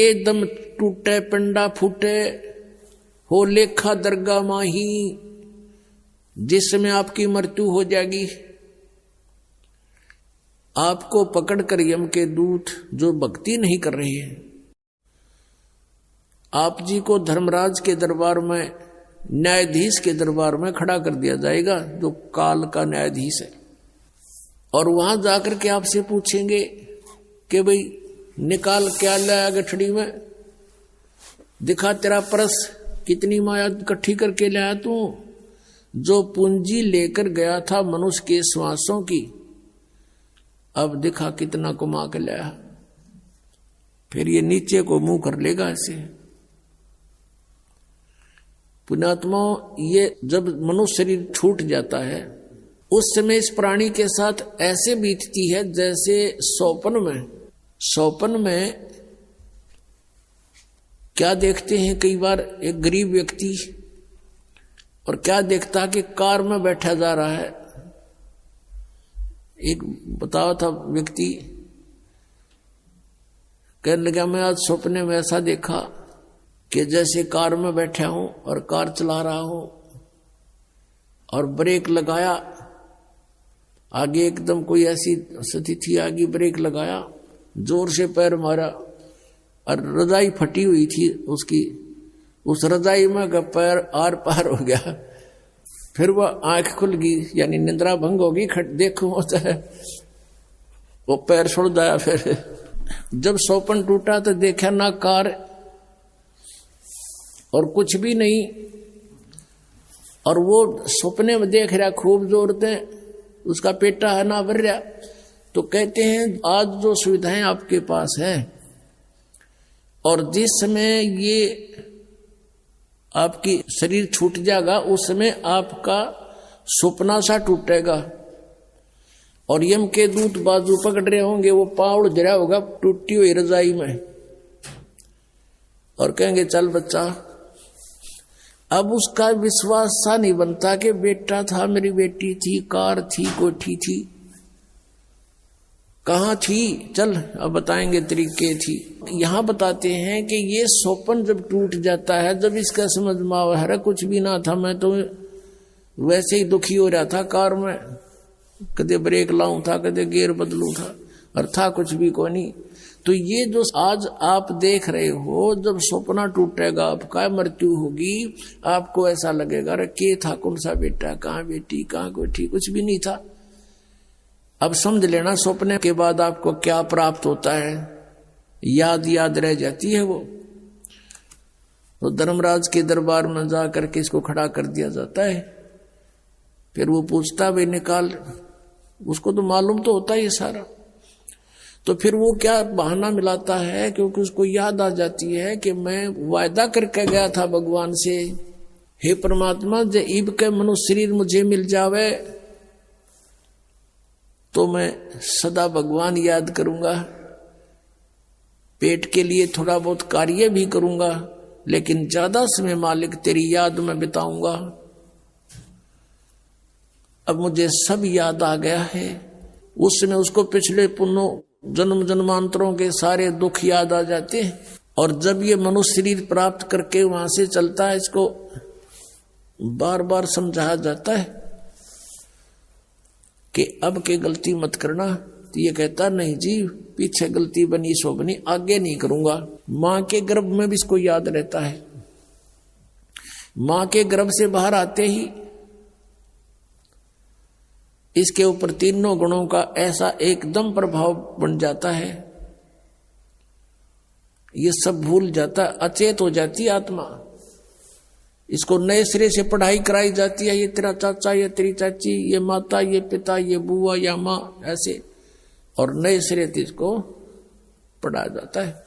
एकदम टूटे पिंडा फूटे हो लेखा दरगाह माही, जिसमें आपकी मृत्यु हो जाएगी। आपको पकड़कर यम के दूत जो भक्ति नहीं कर रहे हैं, आप जी को धर्मराज के दरबार में, न्यायाधीश के दरबार में खड़ा कर दिया जाएगा, जो काल का न्यायाधीश है। और वहां जाकर के आपसे पूछेंगे कि भाई निकाल क्या लाया गठड़ी में, दिखा तेरा परस, कितनी माया इकट्ठी करके लाया तू। जो पूंजी लेकर गया था मनुष्य के श्वासों की, अब दिखा कितना कमा के लाया। फिर ये नीचे को मुंह कर लेगा ऐसे। पुण्यात्मा, ये जब मनुष्य शरीर छूट जाता है उस समय इस प्राणी के साथ ऐसे बीतती है जैसे सौपन में क्या देखते हैं कई बार एक गरीब व्यक्ति, और क्या देखता कि कार में बैठा जा रहा है। एक बताया था व्यक्ति, कहने लगा मैं आज सपने में ऐसा देखा कि जैसे कार में बैठा हूं और कार चला रहा हूं, और ब्रेक लगाया, आगे एकदम कोई ऐसी स्थिति थी, आगे ब्रेक लगाया, जोर से पैर मारा और रजाई फटी हुई थी उसकी, उस रजाई में का पैर आर पार हो गया। फिर वह आंख खुल गई, यानी निद्रा भंग होगी, देखो होता है वो पैर छोड़ दिया। फिर जब सौपन टूटा तो देखा ना कार और कुछ भी नहीं, और वो सपने में देख रहा खूब जोर से, उसका पेटा है ना भर रहा। तो कहते हैं आज जो सुविधाएं आपके पास है, और जिस समय ये आपकी शरीर छूट जाएगा उस समय आपका सपना सा टूटेगा, और यम के दूत बाजू पकड़ रहे होंगे, वो पाँव जरा होगा टूटी हुई रजाई में, और कहेंगे चल बच्चा। अब उसका विश्वास सा नहीं बनता कि बेटा था, मेरी बेटी थी, कार थी, कोठी थी, कहाँ थी, चल अब बताएंगे तरीके थी। यहां बताते हैं कि ये सौपन जब टूट जाता है, जब इसका समझ में आ कुछ भी ना था, मैं तो वैसे ही दुखी हो रहा था कार में, कदे ब्रेक लाऊं था, कदे गियर बदलूं था, और था कुछ भी को नहीं। तो ये जो आज आप देख रहे हो, जब सपना टूटेगा, आपका मृत्यु होगी, आपको ऐसा लगेगा अरे के था, कौन सा बेटा, कहाँ बेटी, कहाँ कोठी, कुछ भी नहीं था। अब समझ लेना सपने के बाद आपको क्या प्राप्त होता है, याद रह जाती है वो। तो धर्मराज के दरबार में जाकर के इसको खड़ा कर दिया जाता है। फिर वो पूछता भाई निकाल, उसको तो मालूम तो होता है ये सारा। तो फिर वो क्या बहाना मिलाता है, क्योंकि उसको याद आ जाती है कि मैं वायदा करके गया था भगवान से, हे परमात्मा जे ईब के मनुष्य शरीर मुझे मिल जावे तो मैं सदा भगवान याद करूंगा, पेट के लिए थोड़ा बहुत कार्य भी करूंगा, लेकिन ज्यादा समय मालिक तेरी याद में बिताऊंगा। अब मुझे सब याद आ गया है। उस समय उसको पिछले पुण्यों जन्म जन्मांतरों के सारे दुख याद आ जाते हैं, और जब ये मनुष्य शरीर प्राप्त करके वहां से चलता है, इसको बार बार समझाया जाता है कि अब के गलती मत करना। तो ये कहता नहीं जी, पीछे गलती बनी सो बनी, आगे नहीं करूंगा। मां के गर्भ में भी इसको याद रहता है। मां के गर्भ से बाहर आते ही इसके ऊपर तीनों गुणों का ऐसा एकदम प्रभाव बन जाता है, ये सब भूल जाता, अचेत हो जाती आत्मा। इसको नए सिरे से पढ़ाई कराई जाती है, ये तेरा चाचा, ये तेरी चाची, ये माता, ये पिता, ये बुआ या माँ, ऐसे, और नए सिरे से इसको पढ़ाया जाता है।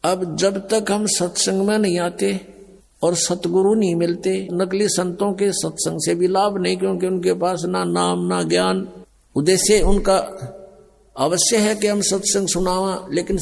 अब जब तक हम सत्संग में नहीं आते और सतगुरु नहीं मिलते, नकली संतों के सत्संग से भी लाभ नहीं, क्योंकि उनके पास ना नाम ना ज्ञान। उद्देश्य उनका अवश्य है कि हम सत्संग सुनावा, लेकिन